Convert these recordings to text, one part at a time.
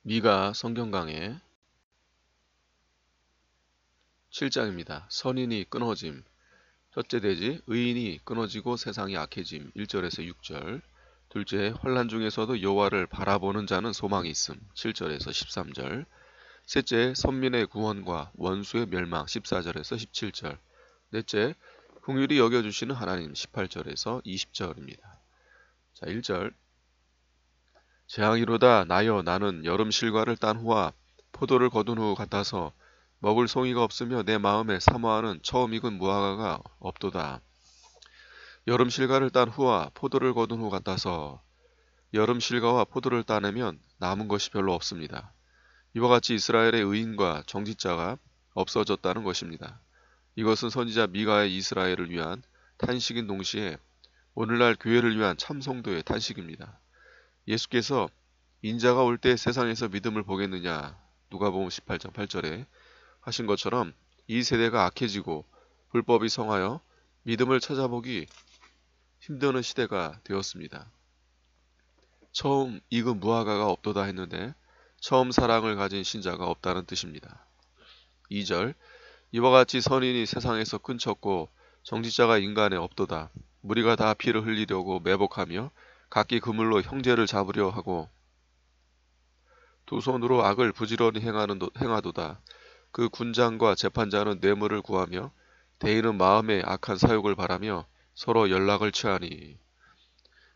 미가 성경 강해 7장입니다. 선인이 끊어짐. 첫째 대지 의인이 끊어지고 세상이 악해짐. 1절에서 6절. 둘째 환난 중에서도 여호와를 바라보는 자는 소망이 있음. 7절에서 13절. 셋째 선민의 구원과 원수의 멸망. 14절에서 17절. 넷째 긍휼히 여겨주시는 하나님. 18절에서 20절입니다. 자, 1절. 재앙이로다 나여 나는 여름 실과를 딴 후와 포도를 거둔 후 같아서 먹을 송이가 없으며 내 마음에 사모하는 처음 익은 무화과가 없도다. 여름 실과를 딴 후와 포도를 거둔 후 같아서 여름 실과와 포도를 따내면 남은 것이 별로 없습니다. 이와 같이 이스라엘의 의인과 정직자가 없어졌다는 것입니다. 이것은 선지자 미가의 이스라엘을 위한 탄식인 동시에 오늘날 교회를 위한 참성도의 탄식입니다. 예수께서 인자가 올 때 세상에서 믿음을 보겠느냐 누가복음 18장 8절에 하신 것처럼 이 세대가 악해지고 불법이 성하여 믿음을 찾아보기 힘드는 시대가 되었습니다. 처음 익은 무화과가 없도다 했는데 처음 사랑을 가진 신자가 없다는 뜻입니다. 2절 이와 같이 선인이 세상에서 끊쳤고 정직자가 인간에 없도다. 무리가 다 피를 흘리려고 매복하며 각기 그물로 형제를 잡으려 하고 두 손으로 악을 부지런히 행하도다. 그 군장과 재판자는 뇌물을 구하며 대인은 마음에 악한 사욕을 바라며 서로 연락을 취하니.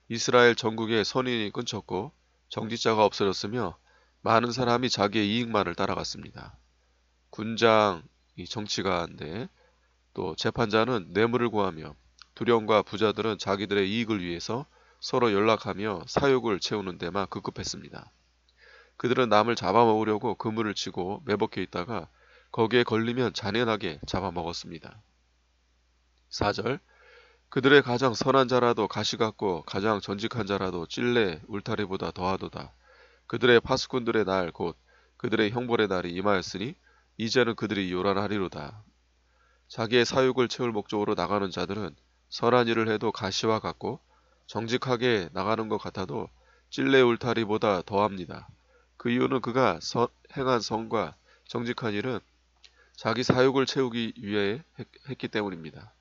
이스라엘 전국에 선인이 끊쳤고 정직자가 없어졌으며 많은 사람이 자기의 이익만을 따라갔습니다. 군장이 정치가인데 또 재판자는 뇌물을 구하며 두령과 부자들은 자기들의 이익을 위해서 서로 연락하며 사욕을 채우는 데만 급급했습니다. 그들은 남을 잡아먹으려고 그물을 치고 매복해 있다가 거기에 걸리면 잔인하게 잡아먹었습니다. 4절 그들의 가장 선한 자라도 가시 같고 가장 전직한 자라도 찔레 울타리보다 더하도다. 그들의 파수꾼들의 날 곧 그들의 형벌의 날이 임하였으니 이제는 그들이 요란하리로다. 자기의 사욕을 채울 목적으로 나가는 자들은 선한 일을 해도 가시와 같고 정직하게 나가는 것 같아도 찔레 울타리보다 더합니다. 그 이유는 그가 행한 선과 정직한 일은 자기 사욕을 채우기 위해 했기 때문입니다.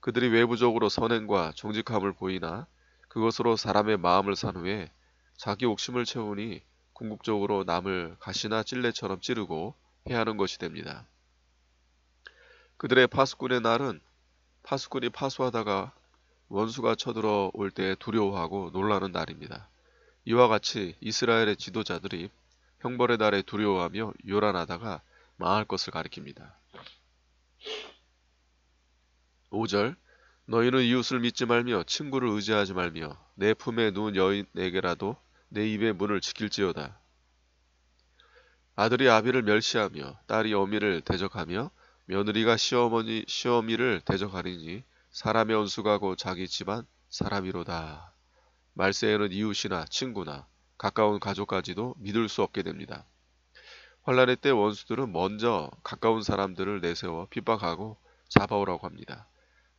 그들이 외부적으로 선행과 정직함을 보이나 그것으로 사람의 마음을 산 후에 자기 옥심을 채우니 궁극적으로 남을 가시나 찔레처럼 찌르고 해하는 것이 됩니다. 그들의 파수꾼의 날은 파수꾼이 파수하다가 원수가 쳐들어올 때 두려워하고 놀라는 날입니다. 이와 같이 이스라엘의 지도자들이 형벌의 날에 두려워하며 요란하다가 망할 것을 가리킵니다. 5절 너희는 이웃을 믿지 말며 친구를 의지하지 말며 내 품에 누운 여인에게라도 내 입의 문을 지킬지어다. 아들이 아비를 멸시하며 딸이 어미를 대적하며 며느리가 시어미를 대적하리니 사람의 원수가 곧 자기 집안 사람이로다. 말세에는 이웃이나 친구나 가까운 가족까지도 믿을 수 없게 됩니다. 환란의 때 원수들은 먼저 가까운 사람들을 내세워 핍박하고 잡아오라고 합니다.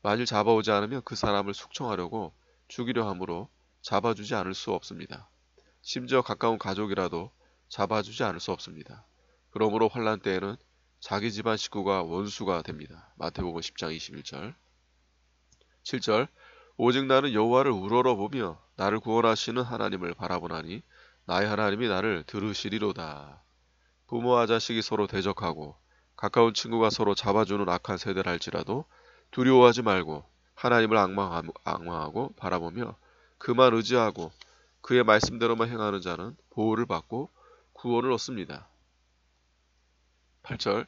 만일 잡아오지 않으면 그 사람을 숙청하려고 죽이려 하므로 잡아주지 않을 수 없습니다. 심지어 가까운 가족이라도 잡아주지 않을 수 없습니다. 그러므로 환란 때에는 자기 집안 식구가 원수가 됩니다. 마태복음 10장 21절 7절 오직 나는 여호와를 우러러보며 나를 구원하시는 하나님을 바라보나니 나의 하나님이 나를 들으시리로다. 부모와 자식이 서로 대적하고 가까운 친구가 서로 잡아주는 악한 세대를 할지라도 두려워하지 말고 하나님을 악망하고 바라보며 그만 의지하고 그의 말씀대로만 행하는 자는 보호를 받고 구원을 얻습니다. 8절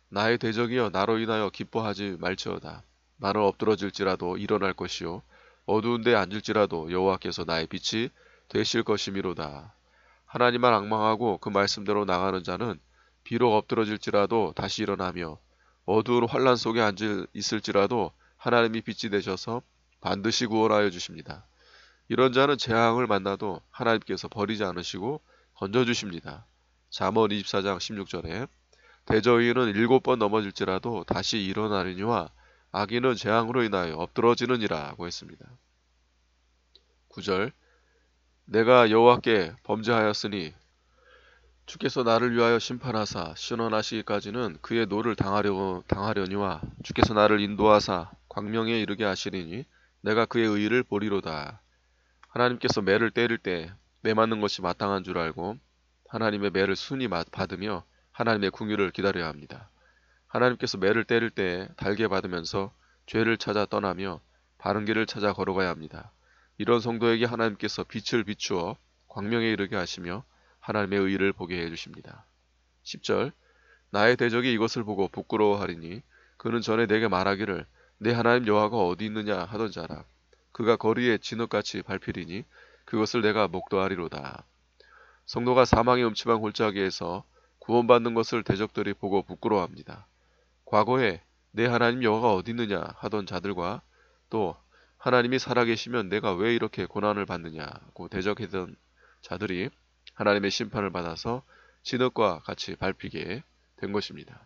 나의 대적이여 나로 인하여 기뻐하지 말지어다. 나는 엎드러질지라도 일어날 것이요 어두운 데 앉을지라도 여호와께서 나의 빛이 되실 것이미로다. 하나님만 앙망하고 그 말씀대로 나가는 자는 비록 엎드러질지라도 다시 일어나며 어두운 환란 속에 있을지라도 하나님이 빛이 되셔서 반드시 구원하여 주십니다. 이런 자는 재앙을 만나도 하나님께서 버리지 않으시고 건져주십니다. 잠언 24장 16절에 대저인은 7번 넘어질지라도 다시 일어나리니와 악인은 재앙으로 인하여 엎드러지느니라고 했습니다. 9절 내가 여호와께 범죄하였으니 주께서 나를 위하여 심판하사 신원하시기까지는 그의 노를 당하려니와 주께서 나를 인도하사 광명에 이르게 하시리니 내가 그의 의의를 보리로다. 하나님께서 매를 때릴 때 매 맞는 것이 마땅한 줄 알고 하나님의 매를 순히 받으며 하나님의 궁유를 기다려야 합니다. 하나님께서 매를 때릴 때 달게 받으면서 죄를 찾아 떠나며 바른 길을 찾아 걸어가야 합니다. 이런 성도에게 하나님께서 빛을 비추어 광명에 이르게 하시며 하나님의 의의를 보게 해주십니다. 10절 나의 대적이 이것을 보고 부끄러워하리니 그는 전에 내게 말하기를 내 하나님 여호와가 어디 있느냐 하던 자라. 그가 거리에 진흙같이 밟히리니 그것을 내가 목도하리로다. 성도가 사망의 음침한 골짜기에서 구원받는 것을 대적들이 보고 부끄러워합니다. 과거에 내 하나님 여호와가 어디 있느냐 하던 자들과 또 하나님이 살아계시면 내가 왜 이렇게 고난을 받느냐고 대적했던 자들이 하나님의 심판을 받아서 진흙과 같이 밟히게 된 것입니다.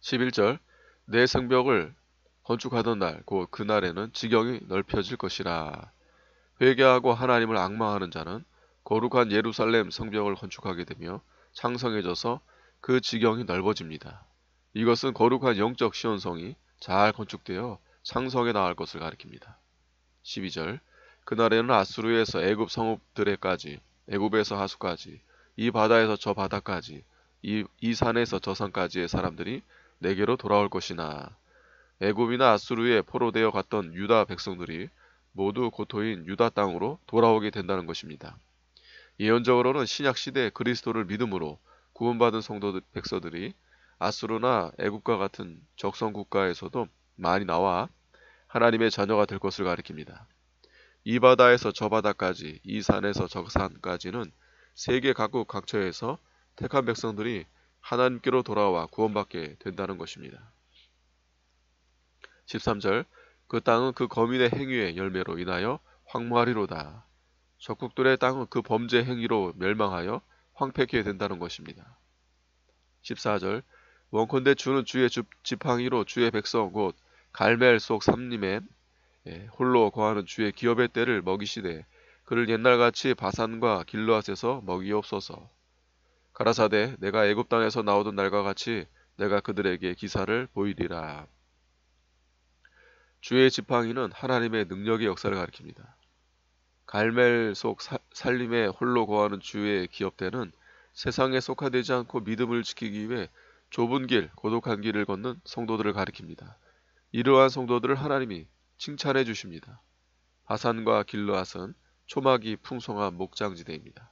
11절 내 성벽을 건축하던 날 곧 그날에는 지경이 넓혀질 것이라. 회개하고 하나님을 앙망하는 자는 거룩한 예루살렘 성벽을 건축하게 되며 창성해져서 그 지경이 넓어집니다. 이것은 거룩한 영적 시온성이 잘 건축되어 창성해 나갈 것을 가리킵니다. 12절 그날에는 아수르에서 애굽 성읍들에까지 애굽에서 하수까지 이 바다에서 저 바다까지 이 산에서 저 산까지의 사람들이 내게로 돌아올 것이나 애굽이나 아수르에 포로되어 갔던 유다 백성들이 모두 고토인 유다 땅으로 돌아오게 된다는 것입니다. 예언적으로는 신약시대 그리스도를 믿음으로 구원받은 성도 백성들이 아수르나 애굽과 같은 적성 국가에서도 많이 나와 하나님의 자녀가 될 것을 가리킵니다. 이 바다에서 저 바다까지 이 산에서 저 산까지는 세계 각국 각처에서 택한 백성들이 하나님께로 돌아와 구원받게 된다는 것입니다. 13절 그 땅은 그 거민의 행위의 열매로 인하여 황무하리로다. 적국들의 땅은 그 범죄 행위로 멸망하여 황폐케 된다는 것입니다. 14절 원컨대 주는 주의 지팡이로 주의 백성 곧 갈멜 속 삼림에 홀로 거하는 주의 기업의 때를 먹이시되 그를 옛날같이 바산과 길르앗에서 먹이옵소서. 가라사대 내가 애굽 땅에서 나오던 날과 같이 내가 그들에게 기사를 보이리라. 주의 지팡이는 하나님의 능력의 역사를 가리킵니다. 갈멜 속 살림에 홀로 거하는 주의 기업대는 세상에 속하되지 않고 믿음을 지키기 위해 좁은 길, 고독한 길을 걷는 성도들을 가리킵니다. 이러한 성도들을 하나님이 칭찬해 주십니다. 바산과 길르앗은 초막이 풍성한 목장지대입니다.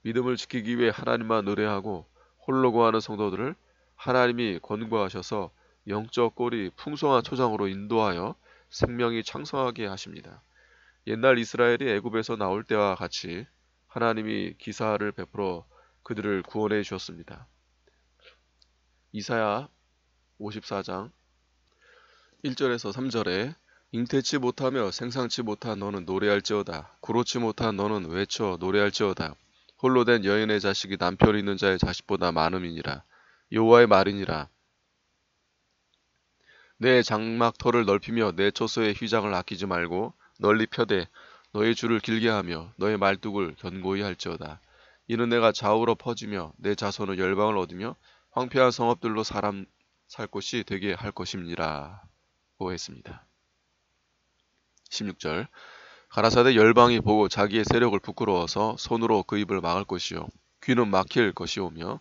믿음을 지키기 위해 하나님만 의뢰하고 홀로 거하는 성도들을 하나님이 권고하셔서 영적 꼴이 풍성한 초장으로 인도하여 생명이 창성하게 하십니다. 옛날 이스라엘이 애굽에서 나올 때와 같이 하나님이 기사를 베풀어 그들을 구원해 주셨습니다. 이사야 54장 1절에서 3절에 잉태치 못하며 생상치 못한 너는 노래할지어다. 구로치 못한 너는 외쳐 노래할지어다. 홀로 된 여인의 자식이 남편 있는 자의 자식보다 많음이니라. 여호와의 말이니라. 내 장막터를 넓히며 내 초소의 휘장을 아끼지 말고 널리 펴되 너의 줄을 길게 하며 너의 말뚝을 견고히 할지어다. 이는 내가 좌우로 퍼지며 내 자손은 열방을 얻으며 황폐한 성읍들로 사람 살 곳이 되게 할 것임니라 고 했습니다. 16절 가라사대 열방이 보고 자기의 세력을 부끄러워서 손으로 그 입을 막을 것이요 귀는 막힐 것이오며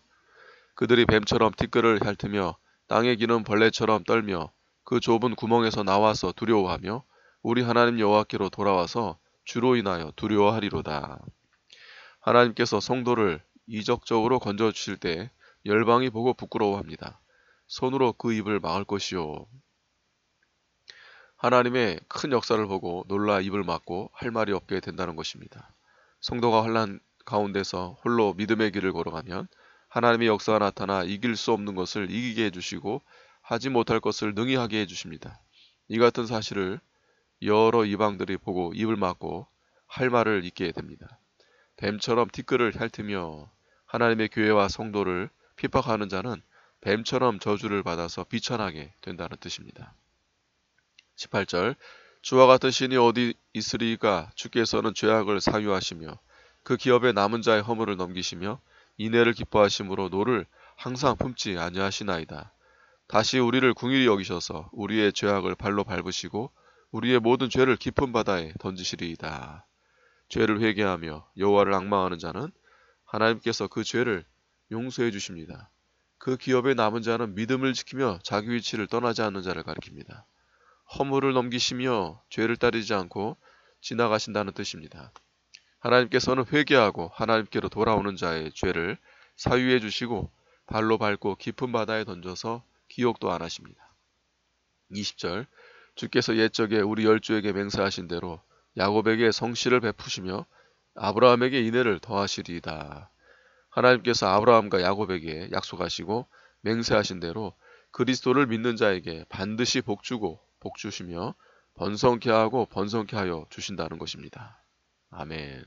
그들이 뱀처럼 티끌을 핥으며 땅에 기는 벌레처럼 떨며 그 좁은 구멍에서 나와서 두려워하며 우리 하나님 여호와께로 돌아와서 주로 인하여 두려워하리로다. 하나님께서 성도를 이적적으로 건져주실 때 열방이 보고 부끄러워합니다. 손으로 그 입을 막을 것이요. 하나님의 큰 역사를 보고 놀라 입을 막고 할 말이 없게 된다는 것입니다. 성도가 환난 가운데서 홀로 믿음의 길을 걸어가면 하나님의 역사가 나타나 이길 수 없는 것을 이기게 해주시고 하지 못할 것을 능히 하게 해주십니다. 이 같은 사실을 여러 이방들이 보고 입을 막고 할 말을 잊게 됩니다. 뱀처럼 티끌을 핥으며 하나님의 교회와 성도를 핍박하는 자는 뱀처럼 저주를 받아서 비천하게 된다는 뜻입니다. 18절 주와 같은 신이 어디 있으리까? 주께서는 죄악을 사유하시며 그 기업의 남은 자의 허물을 넘기시며 인애를 기뻐하심으로 노를 항상 품지 아니하시나이다. 다시 우리를 궁일이 여기셔서 우리의 죄악을 발로 밟으시고 우리의 모든 죄를 깊은 바다에 던지시리이다. 죄를 회개하며 여호와를 앙망하는 자는 하나님께서 그 죄를 용서해 주십니다. 그 기업에 남은 자는 믿음을 지키며 자기 위치를 떠나지 않는 자를 가리킵니다. 허물을 넘기시며 죄를 따르지 않고 지나가신다는 뜻입니다. 하나님께서는 회개하고 하나님께로 돌아오는 자의 죄를 사유해 주시고 발로 밟고 깊은 바다에 던져서 기억도 안 하십니다. 20절 주께서 옛적에 우리 열조에게 맹세하신 대로 야곱에게 성실을 베푸시며 아브라함에게 인애를 더하시리이다. 하나님께서 아브라함과 야곱에게 약속하시고 맹세하신 대로 그리스도를 믿는 자에게 반드시 복주고 복주시며 번성케 하고 번성케 하여 주신다는 것입니다. 아멘.